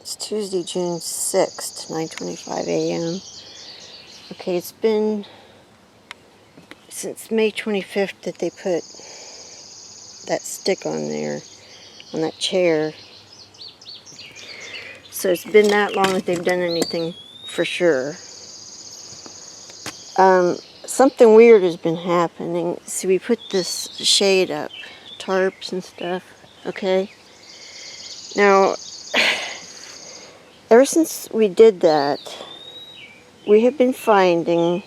It's Tuesday, June 6th, 9:25 a.m. Okay, it's been since May 25th that they put that stick on there, on that chair. So it's been that long that they've done anything for sure. Something weird has been happening. See, we put this shade up, tarps and stuff, okay? Now, ever since we did that, we have been finding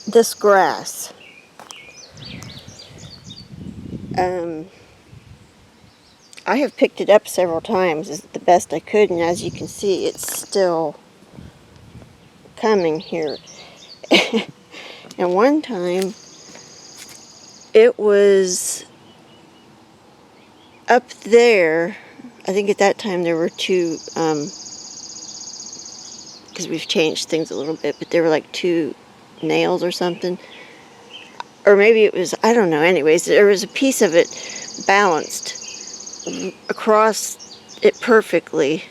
this grass. I have picked it up several times the best I could, and as you can see, it's still coming here. And one time, it was up there. I think at that time there were two, because we've changed things a little bit, but there were like two nails or something. Or maybe it was, I don't know. Anyways, there was a piece of it balanced across it perfectly.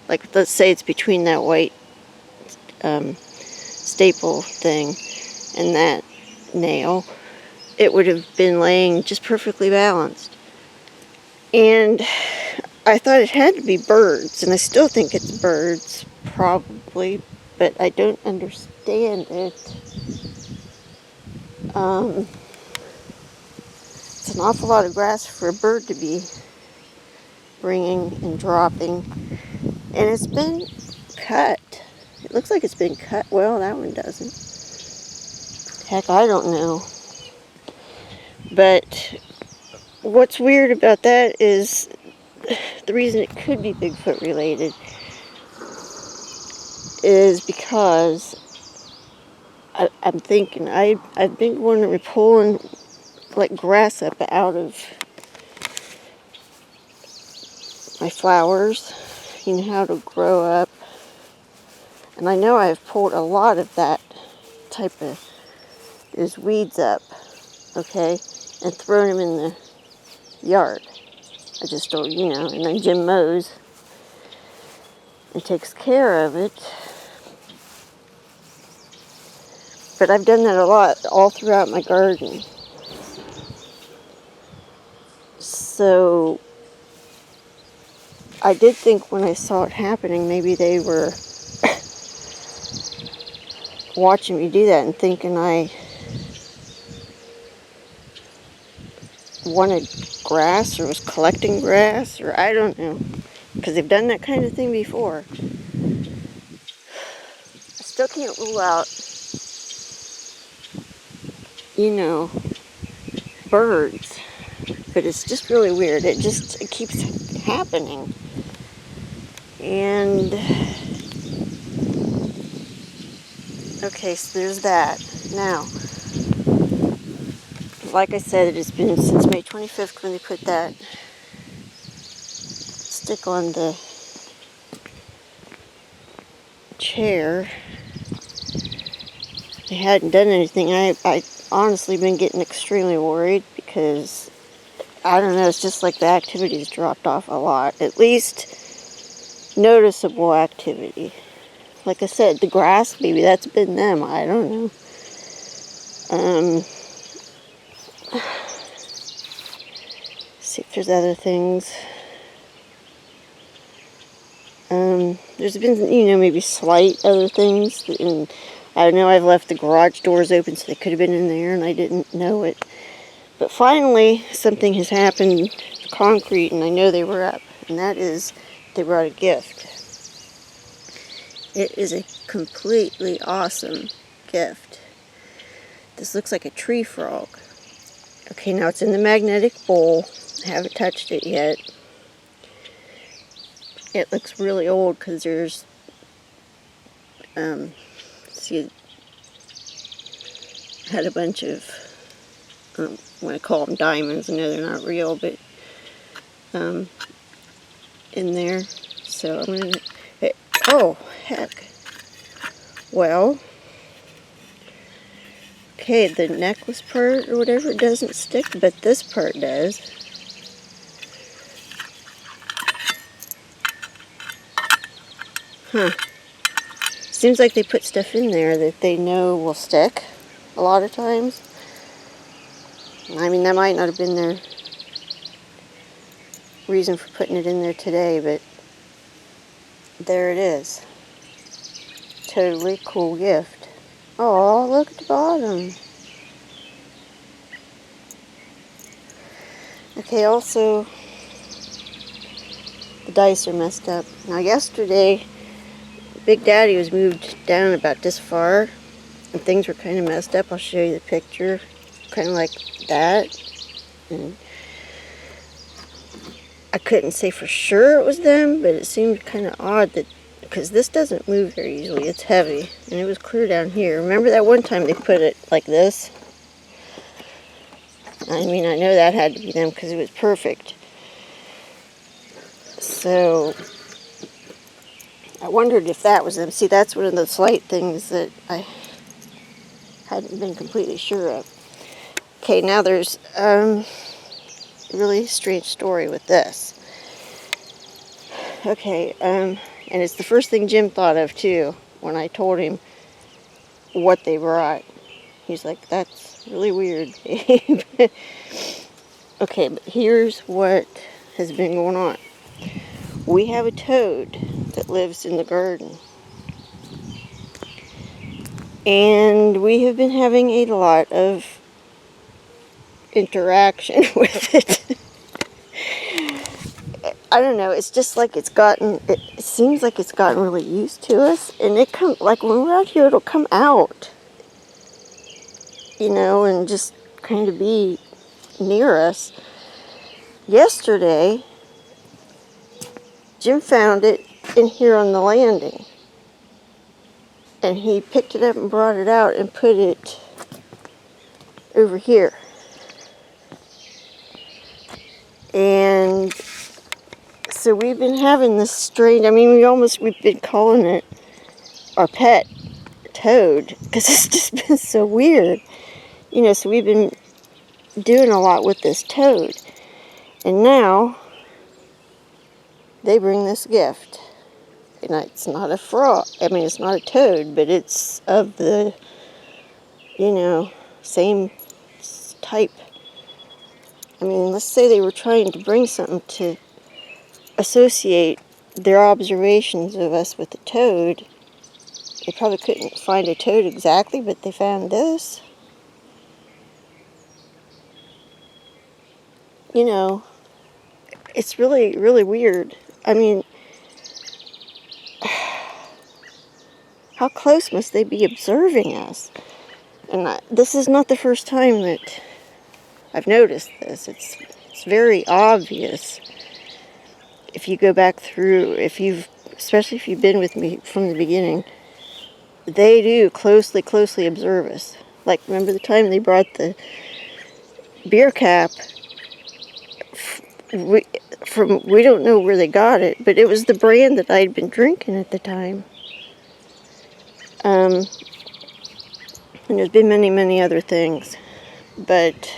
Like, let's say it's between that white staple thing and that nail. It would have been laying just perfectly balanced. And I thought it had to be birds, and I still think it's birds, probably, but I don't understand it. It's an awful lot of grass for a bird to be bringing and dropping. And it's been cut. It looks like it's been cut. Well, that one doesn't. Heck, I don't know. But what's weird about that is the reason it could be Bigfoot related is because I'm thinking I've been going and pulling like grass up out of my flowers, you know, how to grow up. And I know I've pulled a lot of that type of those weeds up, okay, and thrown them in the yard. I just don't, you know, and then Jim mows and takes care of it. But I've done that a lot all throughout my garden. So I did think when I saw it happening, maybe they were watching me do that and thinking I wanted grass or was collecting grass, or I don't know, because they've done that kind of thing before. I still can't rule out, you know, birds, but it's just really weird. It keeps happening. And okay, so there's that. Now, like I said, it has been since May 25th when they put that stick on the chair. They hadn't done anything. I honestly been getting extremely worried because, I don't know, it's just like the activity's dropped off a lot. At least noticeable activity. Like I said, the grass, maybe that's been them. I don't know. See if there's other things. There's been, you know, maybe slight other things. And I know I've left the garage doors open, so they could have been in there, and I didn't know it. But finally, something has happened to concrete, and I know they were up. And that is, they brought a gift. It is a completely awesome gift. This looks like a tree frog. Okay, now it's in the magnetic bowl. I haven't touched it yet. It looks really old because there's, see, it had a bunch of, I want to call them diamonds. I know they're not real, but in there. So I'm going to, oh, heck. Well, okay, the necklace part or whatever, it doesn't stick, but this part does. Huh. Seems like they put stuff in there that they know will stick a lot of times. I mean, that might not have been their reason for putting it in there today, but there it is. Totally cool gift. Oh, look at the bottom. Okay, also, the dice are messed up. Now, yesterday, Big Daddy was moved down about this far, and things were kind of messed up. I'll show you the picture. Kind of like that. And I couldn't say for sure it was them, but it seemed kind of odd that, because this doesn't move very easily. It's heavy, and it was clear down here. Remember that one time they put it like this? I mean, I know that had to be them because it was perfect. So I wondered if that was them. See, that's one of the slight things that I hadn't been completely sure of. Okay, now there's a really strange story with this. Okay, and it's the first thing Jim thought of too when I told him what they brought. He's like, that's really weird, Dave. Okay, but here's what has been going on. We have a toad that lives in the garden. And we have been having a lot of interaction with it. I don't know, it's just like it seems like it's gotten really used to us. And like when we're out here, it'll come out. You know, and just kind of be near us. Yesterday, Jim found it in here on the landing. And he picked it up and brought it out and put it over here. And so we've been having this strange, I mean, we've been calling it our pet toad because it's just been so weird. You know, so we've been doing a lot with this toad. And now they bring this gift. And it's not a frog. I mean, it's not a toad, but it's of the, you know, same type. I mean, let's say they were trying to bring something to associate their observations of us with the toad. They probably couldn't find a toad exactly, but they found this. You know, it's really, really weird. I mean, how close must they be observing us? And this is not the first time that I've noticed this. It's very obvious. If you go back through, especially if you've been with me from the beginning, they do closely observe us. Like, remember the time they brought the beer cap? We don't know where they got it, but it was the brand that I'd been drinking at the time. And there's been many other things, but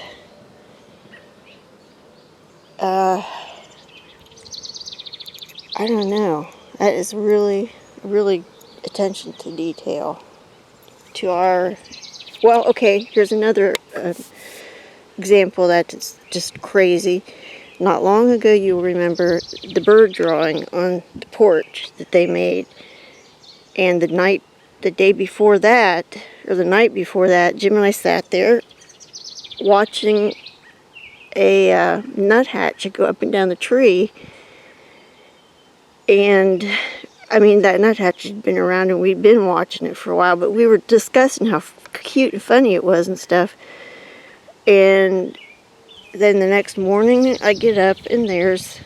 I don't know. That is really attention to detail. Well, okay, here's another example that's just crazy. Not long ago, you'll remember the bird drawing on the porch that they made. And the day before that, or the night before that, Jim and I sat there watching a nuthatch go up and down the tree. And, I mean, that nuthatch had been around and we'd been watching it for a while, but we were discussing how cute and funny it was and stuff. And then the next morning, I get up and there's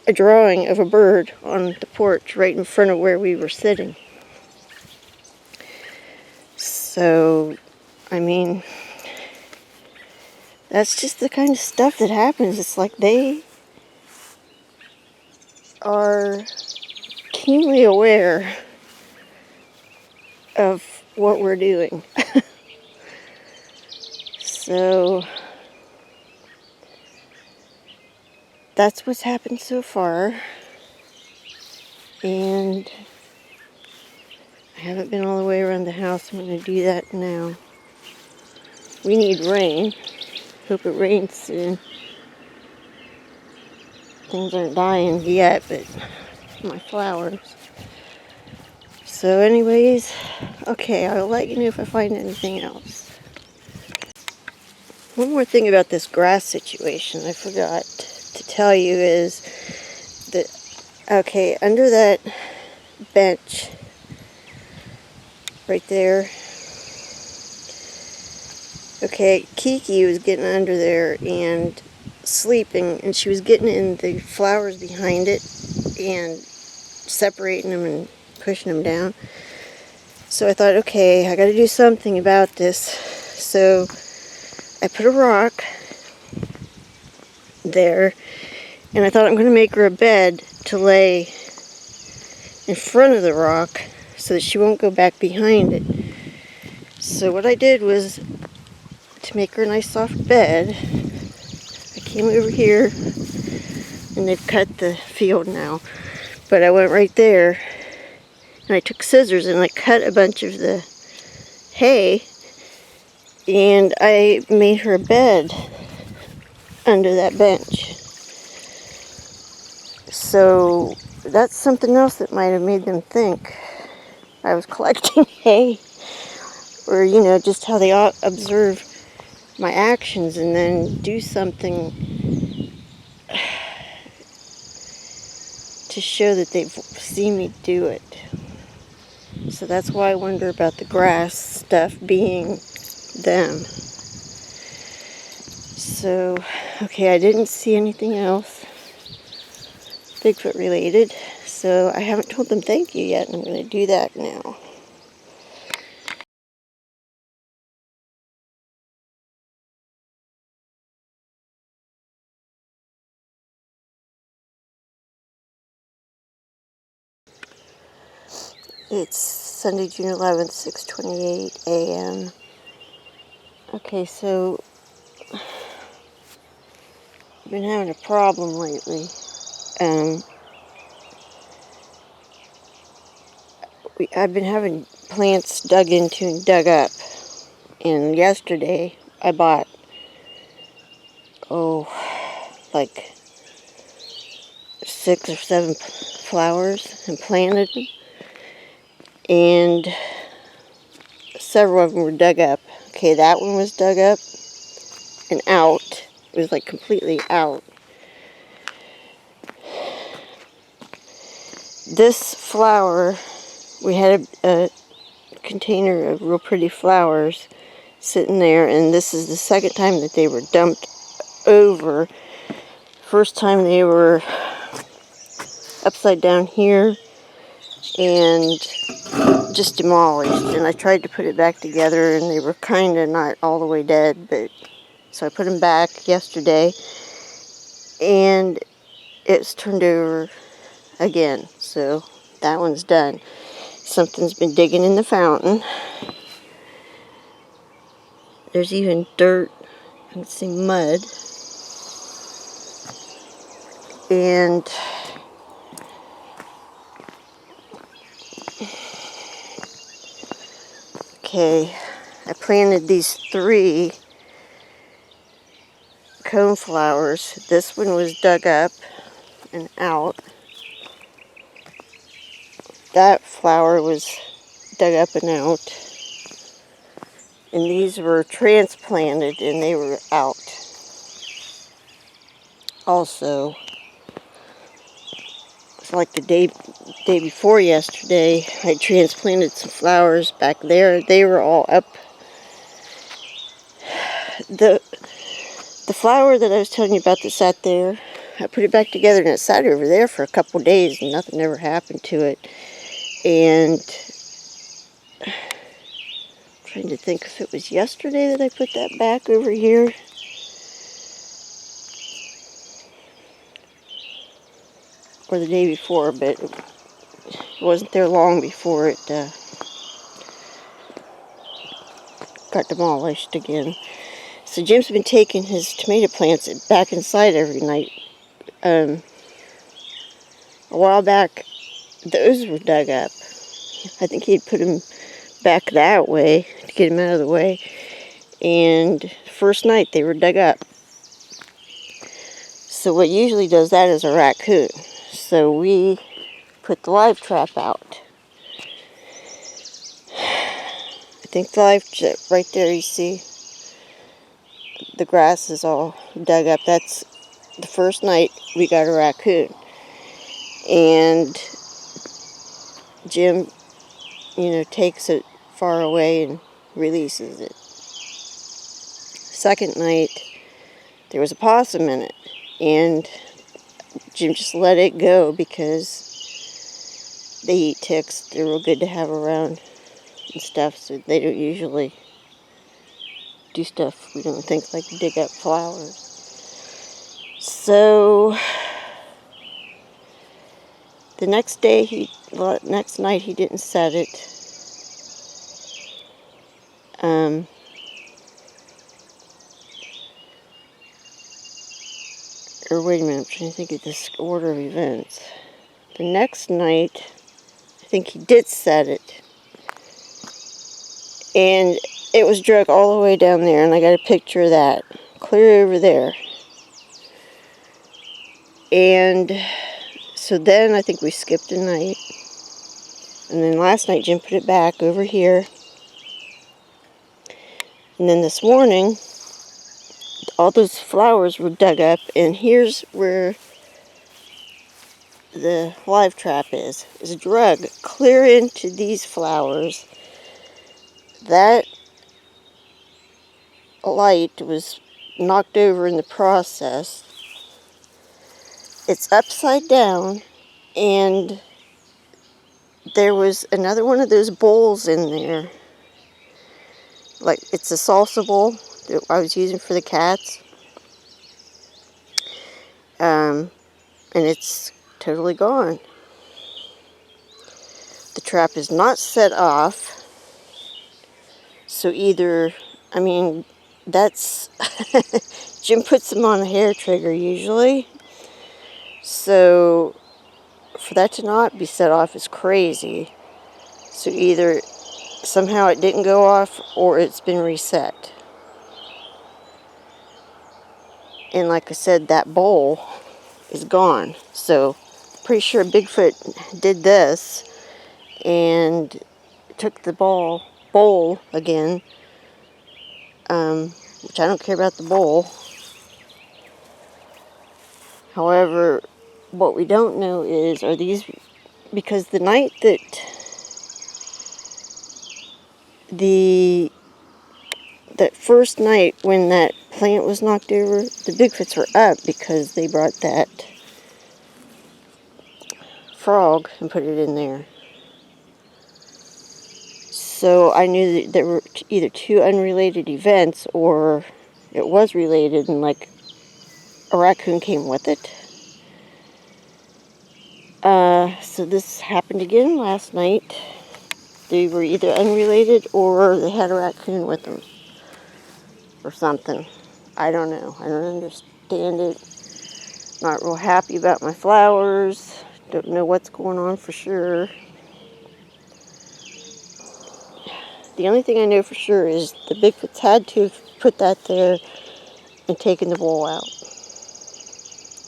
a drawing of a bird on the porch right in front of where we were sitting. So, I mean, that's just the kind of stuff that happens. It's like they are keenly aware of what we're doing. So that's what's happened so far. And I haven't been all the way around the house. I'm going to do that now. We need rain. Hope it rains soon. Things aren't dying yet, but my flowers. So anyways, okay, I'll let you know if I find anything else. One more thing about this grass situation I forgot to tell you is that, okay, under that bench right there, okay, Kiki was getting under there and sleeping, and she was getting in the flowers behind it and separating them and pushing them down. So I thought, okay, I got to do something about this. So I put a rock there, and I thought I'm going to make her a bed to lay in front of the rock so that she won't go back behind it. So what I did was, to make her a nice soft bed, I came over here, and they've cut the field now, but I went right there, and I took scissors and I cut a bunch of the hay, and I made her a bed under that bench. So that's something else that might have made them think I was collecting hay, or just how they observe my actions and then do something to show that they've seen me do it. So that's why I wonder about the grass stuff being them. So, okay, I didn't see anything else Bigfoot related, so I haven't told them thank you yet, and I'm going to do that now. It's Sunday, June 11th, 6:28 a.m. Okay, so I've been having a problem lately. I've been having plants dug into and dug up. And yesterday I bought, like 6 or 7 flowers and planted them. And several of them were dug up. Okay, that one was dug up and out. It was like completely out. This flower, we had a container of real pretty flowers sitting there, and this is the second time that they were dumped over. First time they were upside down here and just demolished, and I tried to put it back together and they were kind of not all the way dead, but so I put them back yesterday and it's turned over again, so that one's done. Something's been digging in the fountain. There's even dirt, I can see mud, and okay, I planted these 3 cone flowers. This one was dug up and out. That flower was dug up and out. And these were transplanted and they were out. Also, it's like the day before yesterday, I transplanted some flowers back there. They were all up. The flower that I was telling you about that sat there, I put it back together and it sat over there for a couple days and nothing ever happened to it. And I'm trying to think if it was yesterday that I put that back over here. Or the day before, but it wasn't there long before it got demolished again. So Jim's been taking his tomato plants back inside every night. A while back, those were dug up. I think he'd put him back that way to get him out of the way. And first night they were dug up. So what usually does that is a raccoon. So we put the live trap out. I think the live trap right there, you see the grass is all dug up. That's the first night we got a raccoon. And Jim, takes it far away and releases it. Second night, there was a possum in it. And Jim just let it go because they eat ticks. They're real good to have around and stuff, so they don't usually do stuff we don't think, like dig up flowers. So the next night he didn't set it. Or wait a minute, I'm trying to think of this order of events. The next night, I think he did set it. And it was drug all the way down there, and I got a picture of that. Clear over there. And so then I think we skipped a night. And then last night Jim put it back over here. And then this morning, all those flowers were dug up, and here's where the live trap is. It's drug clear into these flowers. That light was knocked over in the process. It's upside down, and there was another one of those bowls in there. Like, it's a salsa bowl that I was using for the cats. And it's totally gone. The trap is not set off. So either, that's, Jim puts them on a hair trigger usually. So for that to not be set off is crazy. So either somehow it didn't go off or it's been reset. And like I said, that bowl is gone. So pretty sure Bigfoot did this and took the bowl again, which I don't care about the bowl. However, what we don't know is, are these, because the night that that first night when that plant was knocked over, the Bigfoots were up because they brought that frog and put it in there. So I knew that there were either two unrelated events, or it was related and like a raccoon came with it. So this happened again last night. They were either unrelated or they had a raccoon with them or something. I don't know. I don't understand it. Not real happy about my flowers. Don't know what's going on for sure. The only thing I know for sure is the Bigfoots had to have put that there and taken the bowl out.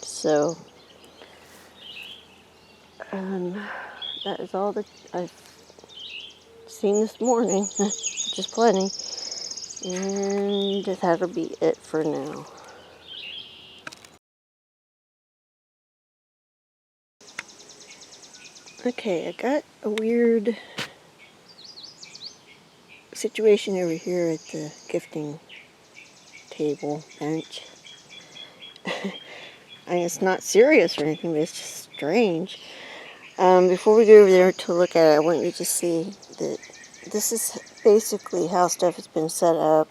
So, that is all that I've seen this morning, which is plenty. And that'll be it for now. Okay, I got a weird situation over here at the gifting table bench. And it's not serious or anything, but it's just strange. Before we go over there to look at it, I want you to see that this is basically how stuff has been set up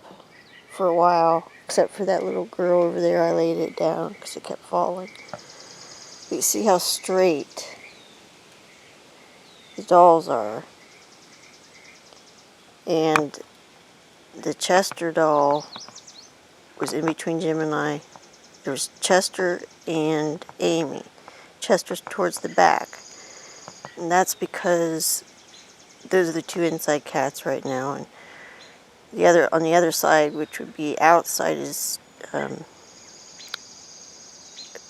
for a while, except for that little girl over there. I laid it down because it kept falling. But you see how straight the dolls are. And the Chester doll was in between Jim and I. There was Chester and Amy. Chester's towards the back. And that's because those are the two inside cats right now, and on the other side, which would be outside, is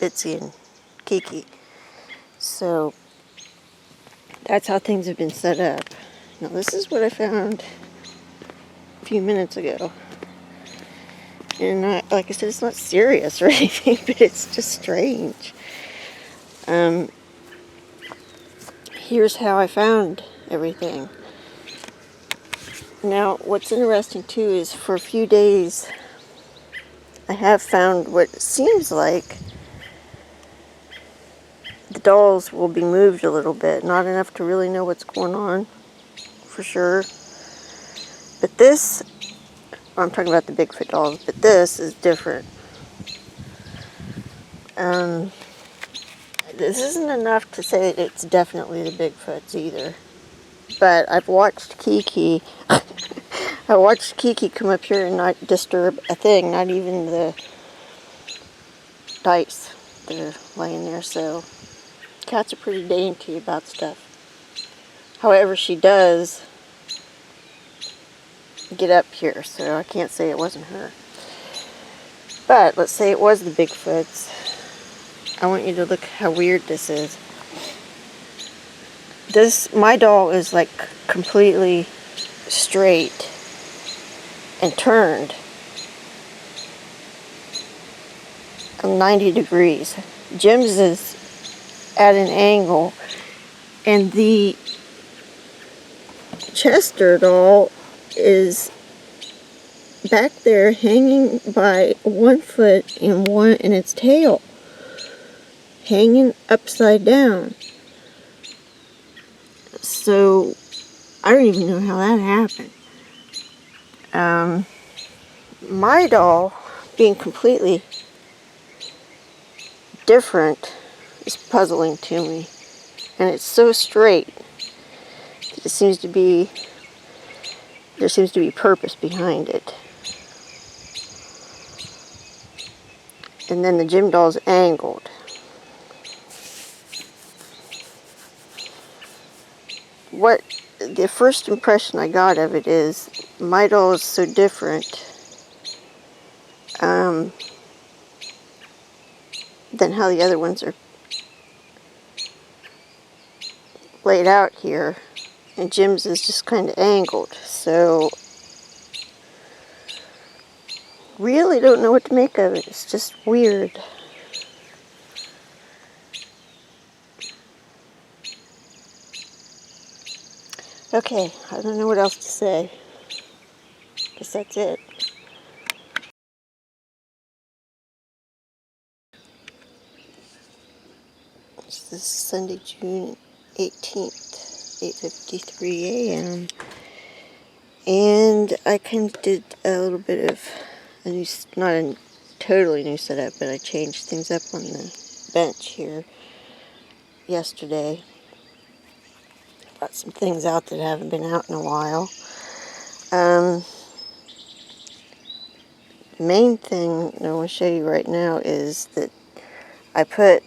Bitsy and Kiki. So that's how things have been set up. Now this is what I found a few minutes ago. And like I said, it's not serious or anything, but it's just strange. Here's how I found everything. Now, what's interesting too is for a few days, I have found what seems like the dolls will be moved a little bit. Not enough to really know what's going on, for sure. But this, I'm talking about the Bigfoot dolls, but this is different. This isn't enough to say that it's definitely the Bigfoots either. But I've watched Kiki. I watched Kiki come up here and not disturb a thing, not even the dice that are laying there. So cats are pretty dainty about stuff. However, she does get up here, so I can't say it wasn't her. But let's say it was the Bigfoots. I want you to look how weird this is. My doll is like completely straight and turned 90 degrees. Jim's is at an angle, and the Chester doll is back there hanging by 1 foot and its tail, hanging upside down. So I don't even know how that happened. My doll being completely different is puzzling to me, and it's so straight. There seems to be purpose behind it. And then the Jim doll's angled. What the first impression I got of it is my doll is so different than how the other ones are laid out here, and Jim's is just kind of angled. So really don't know what to make of it. It's just weird. Okay, I don't know what else to say. Guess that's it. This is Sunday, June 18th, 8:53 a.m. And I kind of did a little bit of a new, not a totally new setup, but I changed things up on the bench here yesterday. Brought some things out that haven't been out in a while. The main thing I want to show you right now is that I put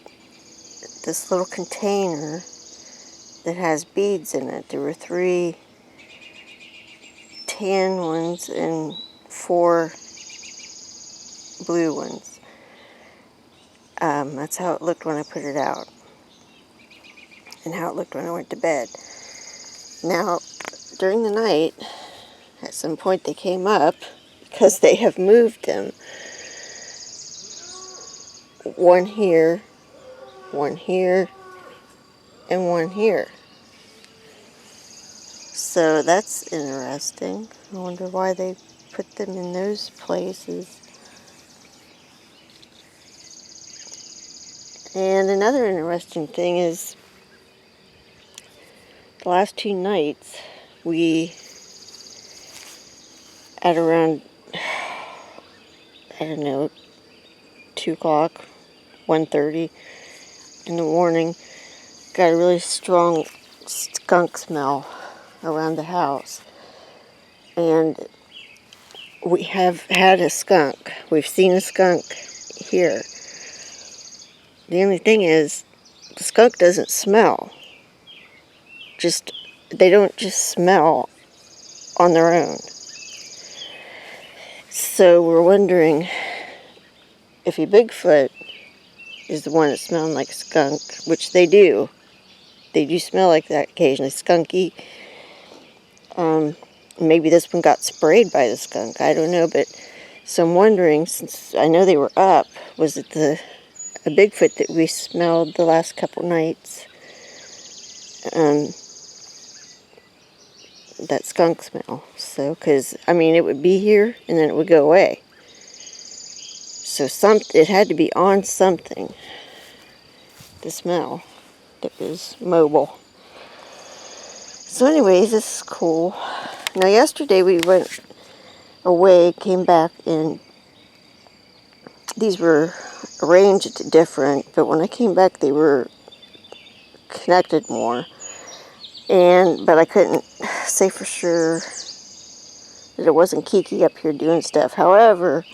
this little container that has beads in it. There were 3 tan ones and 4 blue ones. That's how it looked when I put it out, and how it looked when I went to bed. Now, during the night, at some point they came up because they have moved them. 1 here, 1 here, and 1 here. So that's interesting. I wonder why they put them in those places. And another interesting thing is the last 2 nights we, at around, I don't know, 2 o'clock, 1:30 in the morning, got a really strong skunk smell around the house. And we have had a skunk. We've seen a skunk here. The only thing is, the skunk doesn't smell. Just they don't just smell on their own. So we're wondering if a Bigfoot is the one that's smelling like skunk, which they do. They do smell like that occasionally, skunky. Maybe this one got sprayed by the skunk. I don't know, but so I'm wondering, since I know they were up, was it a Bigfoot that we smelled the last couple nights? That skunk smell. So, because, I mean, it would be here and then it would go away. So it had to be on something, the smell that was mobile. So anyways, this is cool. Now yesterday we went away, came back, and these were arranged different, but when I came back they were connected more. But I couldn't say for sure that it wasn't Kiki up here doing stuff. However,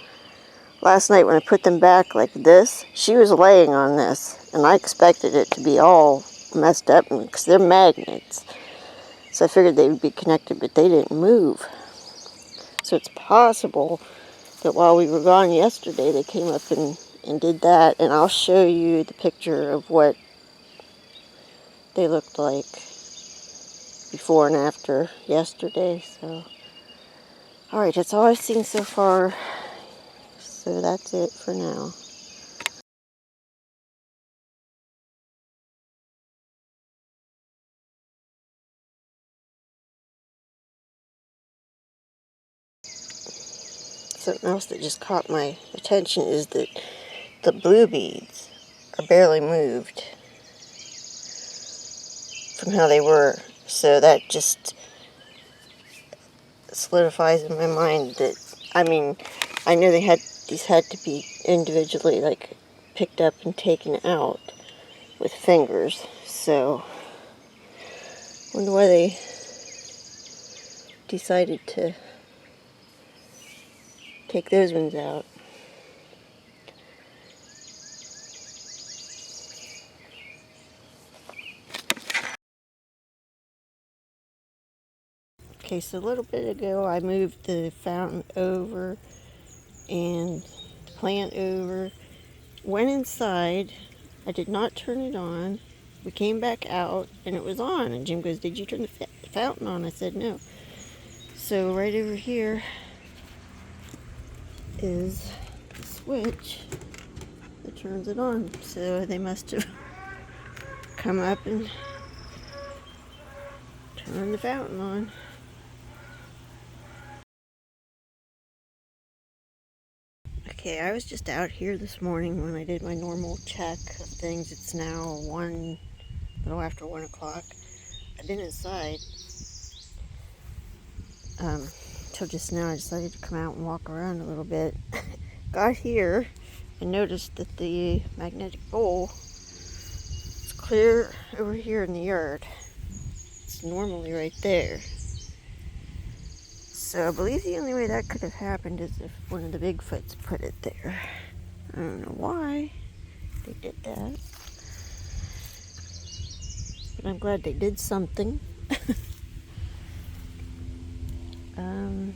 last night when I put them back like this, she was laying on this, and I expected it to be all messed up because they're magnets. So I figured they would be connected, but they didn't move. So it's possible that while we were gone yesterday, they came up and did that, and I'll show you the picture of what they looked like before and after yesterday. So, alright, that's all I've seen so far. So that's it for now. Something else that just caught my attention is that the blue beads are barely moved from how they were. So that just solidifies in my mind that, I mean, I know these had to be individually like picked up and taken out with fingers. So I wonder why they decided to take those ones out. Okay, so a little bit ago I moved the fountain over and the plant over. Went inside. I did not turn it on. We came back out and it was on. And Jim goes, "Did you turn the fountain on?" I said, "No." So right over here is the switch that turns it on. So they must have come up and turned the fountain on. Okay, I was just out here this morning when I did my normal check of things. It's now a little after 1 o'clock. I've been inside till just now. I decided to come out and walk around a little bit. Got here and noticed that the magnetic bowl is clear over here in the yard. It's normally right there. So I believe the only way that could have happened is if one of the Bigfoots put it there. I don't know why they did that, but I'm glad they did something. I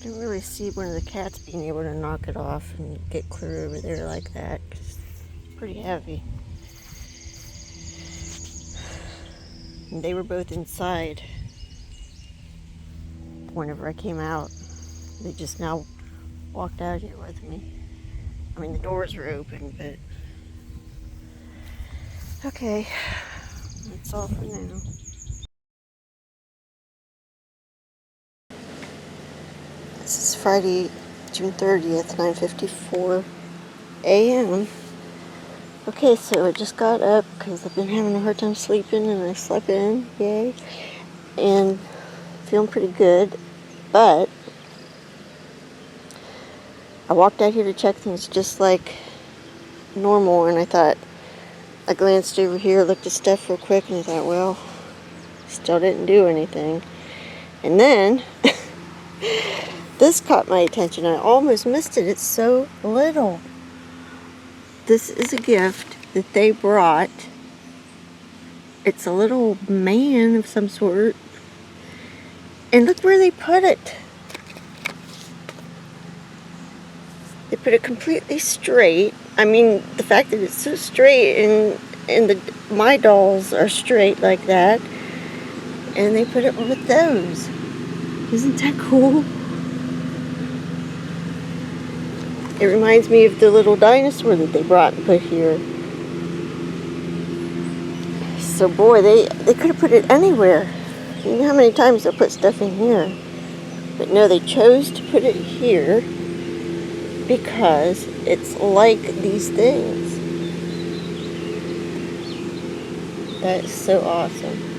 didn't really see one of the cats being able to knock it off and get clear over there like that, 'cause it's pretty heavy. And they were both inside whenever I came out. They just now walked out here with me. I mean, the doors were open, but okay, that's all for now. This is Friday, June 30th, 9:54 a.m. Okay, so I just got up because I've been having a hard time sleeping, and I slept in, yay, and feeling pretty good, but I walked out here to check things just like normal, and I glanced over here, looked at stuff real quick, and I thought, well, still didn't do anything. And then this caught my attention. I almost missed it. It's so little. This is a gift that they brought It's a little man of some sort. And look where they put it. They put it completely straight. I mean, the fact that it's so straight and my dolls are straight like that. And they put it with those. Isn't that cool? It reminds me of the little dinosaur that they brought and put here. So boy, they could have put it anywhere. You know how many times they'll put stuff in here. But no, they chose to put it here because it's like these things. That is so awesome.